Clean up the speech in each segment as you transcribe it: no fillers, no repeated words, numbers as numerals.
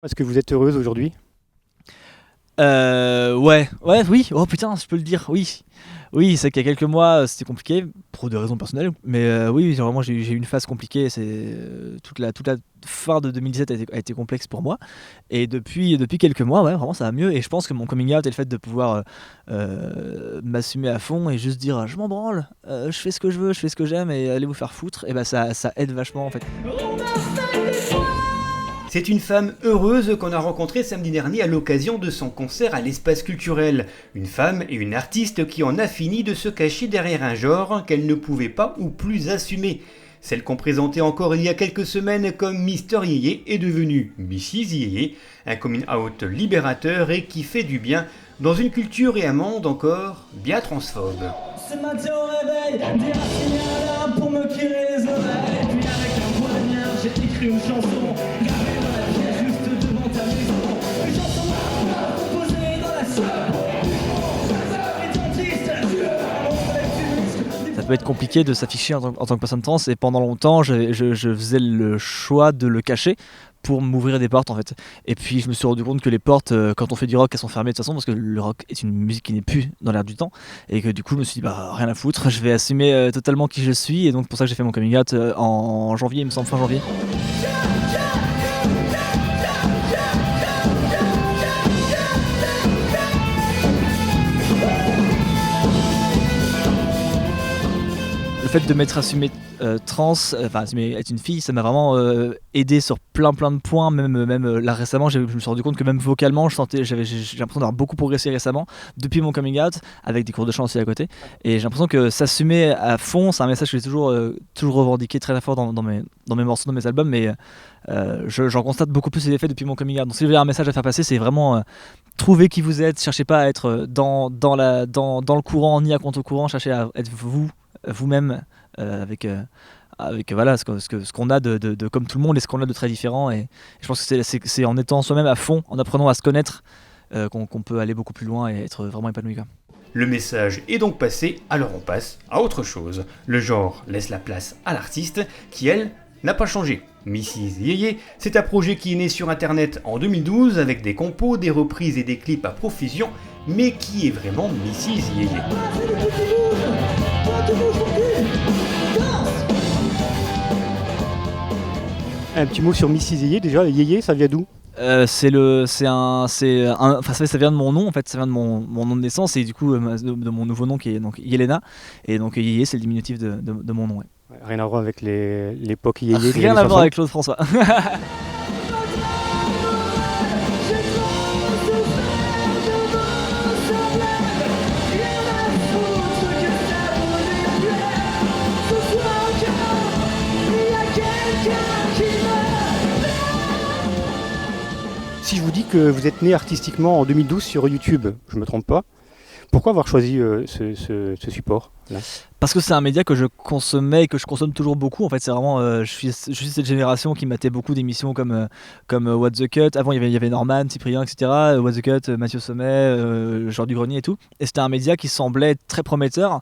Est-ce que vous êtes heureuse aujourd'hui? Oui, oh putain, je peux le dire, oui. Oui, c'est qu'il y a quelques mois, c'était compliqué, pour des raisons personnelles, mais oui, vraiment, j'ai eu une phase compliquée, toute la fin de 2017 a été complexe pour moi, et depuis quelques mois, ouais, vraiment, ça va mieux, et je pense que mon coming out et le fait de pouvoir m'assumer à fond et juste dire: «Je m'en branle, je fais ce que je veux, je fais ce que j'aime et allez vous faire foutre», et bah, ça aide vachement, en fait. C'est une femme heureuse qu'on a rencontrée samedi dernier à l'occasion de son concert à l'Espace Culturel. Une femme et une artiste qui en a fini de se cacher derrière un genre qu'elle ne pouvait pas ou plus assumer. Celle qu'on présentait encore il y a quelques semaines comme Mister Yéyé est devenue Mrs Yéyé, un coming out libérateur et qui fait du bien dans une culture et un monde encore bien transphobe. Ce matin au réveil, des racines à l'arbre pour me tirer les oreilles. Puis avec un poignard, j'ai écrit une chanson gravée dans la pierre juste devant ta maison. Une chanson posée dans la sueur. Les dentistes, Ça peut être compliqué de s'afficher en tant que personne trans, et pendant longtemps je faisais le choix de le cacher pour m'ouvrir des portes, en fait. Et puis je me suis rendu compte que les portes, quand on fait du rock, elles sont fermées de toute façon, parce que le rock est une musique qui n'est plus dans l'air du temps, et que du coup je me suis dit bah rien à foutre, je vais assumer totalement qui je suis, et donc pour ça que j'ai fait mon coming out en janvier, il me semble, fin janvier. Le fait de m'être assumé trans, enfin assumé être une fille, ça m'a vraiment aidé sur plein de points. Même là récemment, je me suis rendu compte que même vocalement, j'ai l'impression d'avoir beaucoup progressé récemment depuis mon coming out, avec des cours de chant aussi à côté. Et j'ai l'impression que s'assumer à fond, c'est un message que j'ai toujours revendiqué très fort dans mes morceaux, dans mes albums. Mais j'en constate beaucoup plus les effets depuis mon coming out. Donc si vous avez un message à faire passer, c'est vraiment trouvez qui vous êtes, cherchez pas à être dans le courant ni à contre-courant, cherchez à être vous-même, avec voilà ce qu'on a de comme tout le monde, et ce qu'on a de très différent. Et je pense que c'est en étant soi-même à fond, en apprenant à se connaître, qu'on peut aller beaucoup plus loin et être vraiment épanoui, quoi. Le message est donc passé, alors on passe à autre chose. Le genre laisse la place à l'artiste qui, elle, n'a pas changé. Mrs Yéyé, c'est un projet qui est né sur internet en 2012 avec des compos, des reprises et des clips à profusion, mais qui est vraiment Mrs Yéyé. Un petit mot sur Mrs Yéyé déjà. Yéyé, ça vient d'où? Enfin ça vient de mon nom, en fait, ça vient de mon nom de naissance, et du coup de mon nouveau nom qui est donc Yelena, et donc Yéyé c'est le diminutif de mon nom. Ouais. Rien à voir avec l'époque Yéyé. Rien à voir avec Claude François. Si je vous dis que vous êtes né artistiquement en 2012 sur YouTube, je me trompe pas. Pourquoi avoir choisi ce support là? Parce que c'est un média que je consommais et que je consomme toujours beaucoup. En fait, c'est vraiment, je suis cette génération qui matait beaucoup d'émissions comme What the Cut. Avant, il y avait Norman, Cyprien, etc. What the Cut, Mathieu Sommet, Jean du Grenier et tout. Et c'était un média qui semblait très prometteur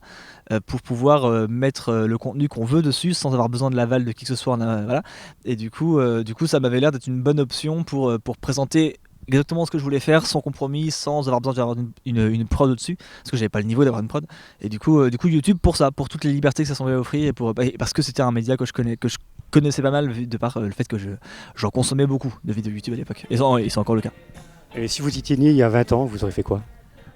pour pouvoir mettre le contenu qu'on veut dessus sans avoir besoin de l'aval de qui que ce soit. Voilà. Et du coup, ça m'avait l'air d'être une bonne option pour présenter exactement ce que je voulais faire, sans compromis, sans avoir besoin d'avoir une prod au-dessus, parce que j'avais pas le niveau d'avoir une prod. Et du coup YouTube, pour ça, pour toutes les libertés que ça semblait offrir, et parce que c'était un média que je connaissais pas mal, de par le fait que j'en consommais beaucoup de vidéos YouTube à l'époque, et c'est encore le cas. Et si vous étiez né il y a 20 ans, vous auriez fait quoi?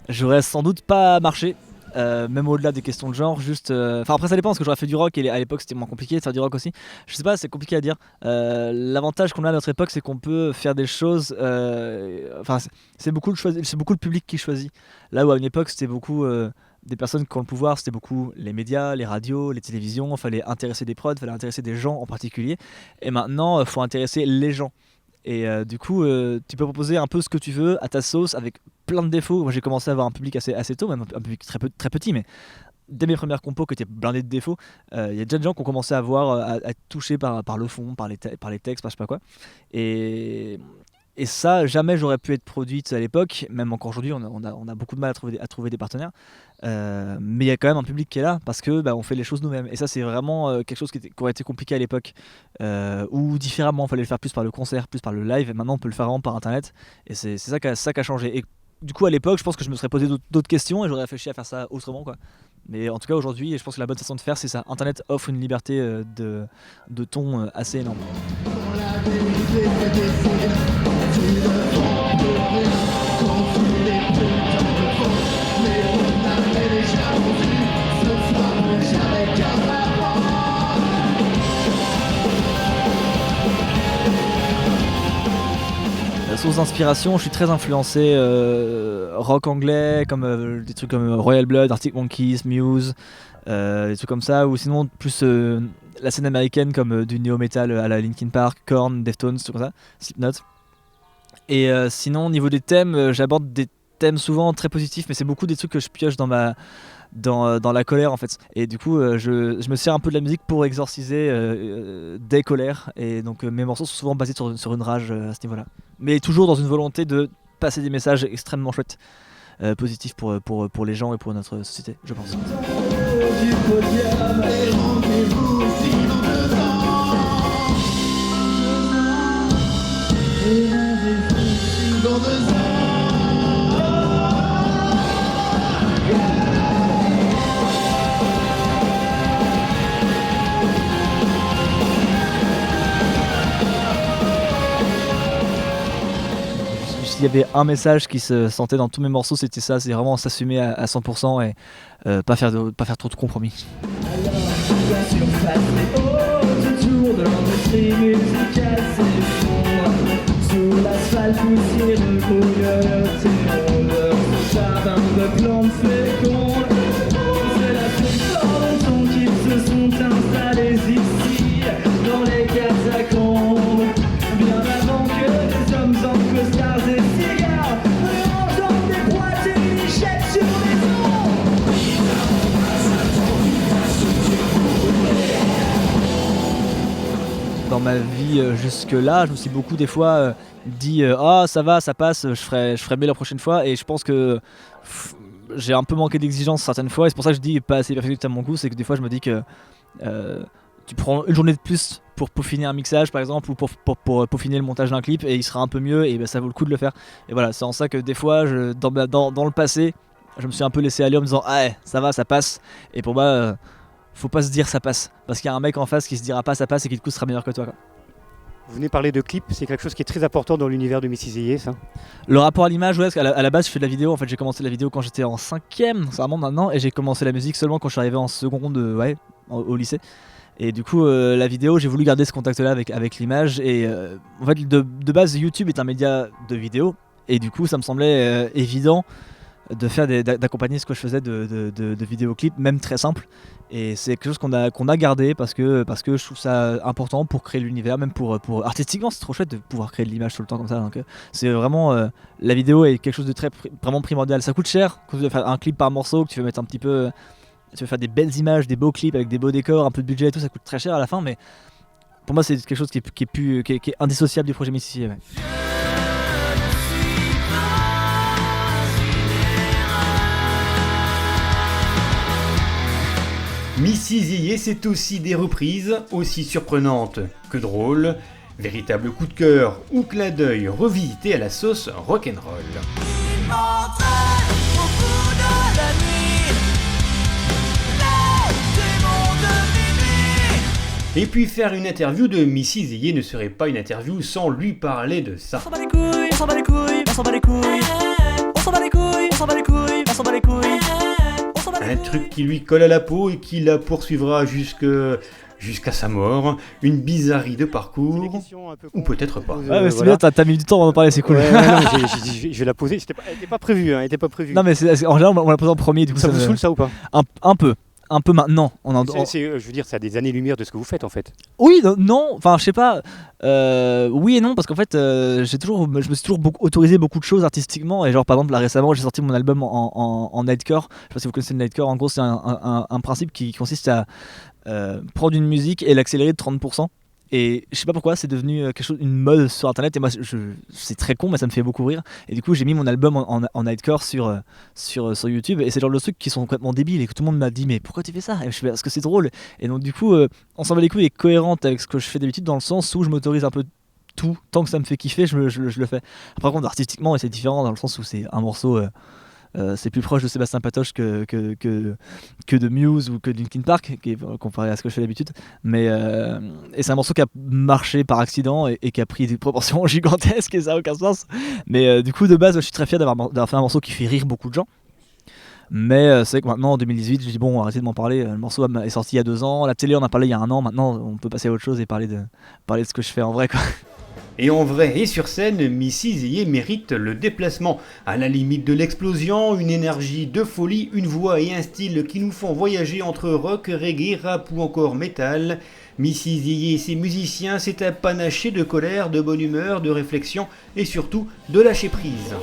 J'aurais sans doute pas marché, même au-delà des questions de genre, juste. Enfin, après, ça dépend, parce que j'aurais fait du rock, et à l'époque c'était moins compliqué de faire du rock aussi. Je sais pas, c'est compliqué à dire. L'avantage qu'on a à notre époque, c'est qu'on peut faire des choses. Enfin, c'est beaucoup le public qui choisit. Là où à une époque, c'était beaucoup des personnes qui ont le pouvoir, c'était beaucoup les médias, les radios, les télévisions. Il fallait intéresser des prods, il fallait intéresser des gens en particulier. Et maintenant, il faut intéresser les gens. Et du coup, tu peux proposer un peu ce que tu veux à ta sauce, avec plein de défauts. Moi, j'ai commencé à avoir un public assez tôt, même un public très petit, mais dès mes premières compos qui étaient blindées de défauts, il y a déjà des gens qui ont commencé à être touchés par le fond, par les textes, par je sais pas quoi. Et Et ça, jamais j'aurais pu être produite à l'époque, même encore aujourd'hui, on a beaucoup de mal à trouver des partenaires. Mais il y a quand même un public qui est là parce que on fait les choses nous-mêmes. Et ça, c'est vraiment quelque chose qui aurait été compliqué à l'époque, où différemment, il fallait le faire plus par le concert, plus par le live. Et maintenant, on peut le faire vraiment par internet. Et c'est ça qui a changé. Et du coup, à l'époque, je pense que je me serais posé d'autres questions et j'aurais réfléchi à faire ça autrement, quoi. Mais en tout cas, aujourd'hui, je pense que la bonne façon de faire, c'est ça. Internet offre une liberté de ton assez énorme. Source d'inspiration, je suis très influencé rock anglais, comme des trucs comme Royal Blood, Arctic Monkeys, Muse, des trucs comme ça, ou sinon plus la scène américaine comme du néo-metal à la Linkin Park, Korn, Deftones, tout comme ça, Slipknot. Et sinon, au niveau des thèmes, j'aborde des thèmes souvent très positifs, mais c'est beaucoup des trucs que je pioche dans la colère en fait. Et du coup, je me sers un peu de la musique pour exorciser des colères. Et donc mes morceaux sont souvent basés sur une rage à ce niveau-là. Mais toujours dans une volonté de passer des messages extrêmement chouettes, positifs pour les gens et pour notre société, je pense. S'il y avait un message qui se sentait dans tous mes morceaux, c'était ça, c'est vraiment s'assumer à 100% et pas faire trop de compromis. La surface des hautes tours de l'industrie musicale s'effondre. Sous l'asphalte poussiéreux bouillotte et rondeur, ce jardin de plantes fécondes. C'est la plupart de temps qu'ils se sont installés ici, dans les catacombes. Bien avant que les hommes en costards et cigares ne rangent des boîtes et une lichette sur les ondes. Dans ma vie jusque-là, je me suis beaucoup des fois dit ah ça va, ça passe, je ferai mieux la prochaine fois. Et je pense que j'ai un peu manqué d'exigence certaines fois. Et c'est pour ça que je dis pas assez perfectible à mon goût, c'est que des fois je me dis que tu prends une journée de plus pour peaufiner un mixage par exemple, ou pour peaufiner le montage d'un clip, et il sera un peu mieux, et ça vaut le coup de le faire. Et voilà, c'est en ça que des fois dans le passé, je me suis un peu laissé aller en me disant ah ouais, ça va, ça passe. Et pour moi faut pas se dire ça passe, parce qu'il y a un mec en face qui se dira pas ça passe et qui du coup sera meilleur que toi, quoi. Vous venez parler de clips, c'est quelque chose qui est très important dans l'univers de Mrs. Yeye, ça. Le rapport à l'image, ouais, parce qu'à la base je fais de la vidéo. En fait, j'ai commencé la vidéo quand j'étais en 5ème, ça remonte maintenant, et j'ai commencé la musique seulement quand je suis arrivé en seconde, au lycée. Et du coup, la vidéo, j'ai voulu garder ce contact-là avec l'image. Et en fait, de base, YouTube est un média de vidéo, et du coup, ça me semblait évident de faire d'accompagner ce que je faisais de vidéoclips, même très simple. Et c'est quelque chose qu'on a gardé parce que je trouve ça important pour créer l'univers, même pour artistiquement, c'est trop chouette de pouvoir créer de l'image tout le temps comme ça. Donc c'est vraiment la vidéo est quelque chose de vraiment primordial. Ça coûte cher quand tu veux faire un clip par morceau, que tu veux mettre un petit peu, tu veux faire des belles images, des beaux clips avec des beaux décors, un peu de budget et tout, ça coûte très cher à la fin. Mais pour moi, c'est quelque chose qui est indissociable du projet Mrs. Yeye. Ouais. Mrs. Yeye, c'est aussi des reprises, aussi surprenantes que drôles, véritable coup de cœur ou clin d'œil revisité à la sauce rock'n'roll. Et puis faire une interview de Mrs. Yeye ne serait pas une interview sans lui parler de ça. On s'en bat les couilles, on s'en bat les couilles, on s'en bat les couilles. On s'en bat les couilles, on s'en bat les couilles, on s'en bat les couilles. Un truc qui lui colle à la peau et qui la poursuivra jusqu'à sa mort. Une bizarrerie de parcours, ou peut-être pas. Ah, c'est bien, t'as mis du temps avant d'en parler, c'est cool. Ouais, non, je vais la poser, elle était pas prévue. Non, mais en général, on la pose en premier. Du coup, ça vous saoule ça ou pas? Un peu maintenant. Je veux dire, c'est à des années-lumière de ce que vous faites en fait. Oui, non, enfin je sais pas. Oui et non, parce qu'en fait, je me suis toujours autorisé beaucoup de choses artistiquement. Et genre, par exemple, là récemment, j'ai sorti mon album en Nightcore. Je sais pas si vous connaissez le Nightcore. En gros, c'est un principe qui consiste à prendre une musique et l'accélérer de 30%. Et je sais pas pourquoi, c'est devenu quelque chose, une mode sur internet. Et moi, c'est très con, mais ça me fait beaucoup rire. Et du coup, j'ai mis mon album en nightcore sur YouTube. Et c'est le genre de trucs qui sont complètement débiles. Et que tout le monde m'a dit, mais pourquoi tu fais ça? Et je fais, parce que c'est drôle. Et donc, du coup, on s'en va les couilles est cohérente avec ce que je fais d'habitude, dans le sens où je m'autorise un peu tout. Tant que ça me fait kiffer, je le fais. Après, par contre, artistiquement, c'est différent dans le sens où c'est un morceau. C'est plus proche de Sébastien Patoche que de Muse ou que de Linkin Park, comparé à ce que je fais d'habitude. Mais et c'est un morceau qui a marché par accident et qui a pris des proportions gigantesques et ça n'a aucun sens. Mais du coup, de base, je suis très fier d'avoir fait un morceau qui fait rire beaucoup de gens. Mais c'est vrai que maintenant, en 2018, je dis bon, arrêtez de m'en parler. Le morceau est sorti il y a 2 ans. La télé, on en a parlé il y a 1 an. Maintenant, on peut passer à autre chose et parler de ce que je fais en vrai, quoi. Et en vrai et sur scène, Missy Zeye mérite le déplacement. À la limite de l'explosion, une énergie de folie, une voix et un style qui nous font voyager entre rock, reggae, rap ou encore métal. Missy Zeye et ses musiciens, c'est un panaché de colère, de bonne humeur, de réflexion et surtout de lâcher prise.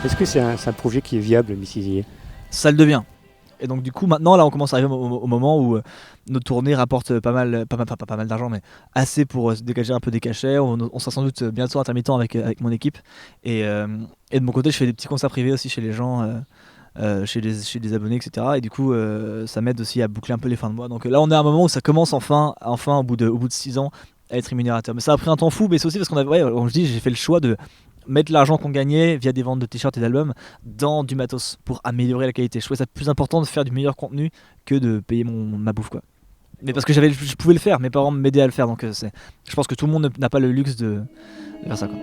Est-ce que c'est un projet qui est viable, Missy Zeye? Ça le devient. Et donc du coup maintenant là on commence à arriver au moment où nos tournées rapportent pas mal d'argent, mais assez pour se dégager un peu des cachets. On sera sans doute bientôt intermittent avec mon équipe et de mon côté je fais des petits concerts privés aussi chez les gens, chez des abonnés, etc. Et du coup ça m'aide aussi à boucler un peu les fins de mois. Donc là on est à un moment où ça commence enfin au bout de 6 ans à être rémunérateur. Mais ça a pris un temps fou, mais c'est aussi parce comme je dis, j'ai fait le choix de mettre l'argent qu'on gagnait via des ventes de t-shirts et d'albums dans du matos pour améliorer la qualité. Je trouvais ça plus important de faire du meilleur contenu que de payer ma bouffe, quoi. Mais parce que je pouvais le faire, mes parents m'aidaient à le faire, donc je pense que tout le monde n'a pas le luxe de faire ça, quoi.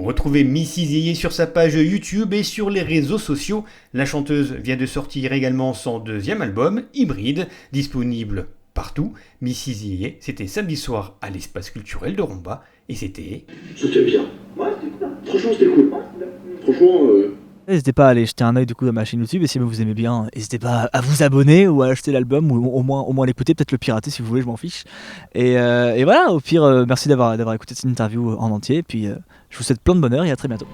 Retrouvez Missy Zeye sur sa page YouTube et sur les réseaux sociaux. La chanteuse vient de sortir également son 2e album, Hybride, disponible partout. Missy Zeye, c'était samedi soir à l'espace culturel de Romba et c'était... C'était bien. Ouais, c'était cool. Franchement, c'était cool. Franchement... N'hésitez pas à aller jeter un œil du coup à ma chaîne YouTube et si vous aimez bien, n'hésitez pas à vous abonner ou à acheter l'album ou au moins l'écouter, peut-être le pirater si vous voulez, je m'en fiche. Et voilà, au pire, merci d'avoir écouté cette interview en entier et puis je vous souhaite plein de bonheur et à très bientôt.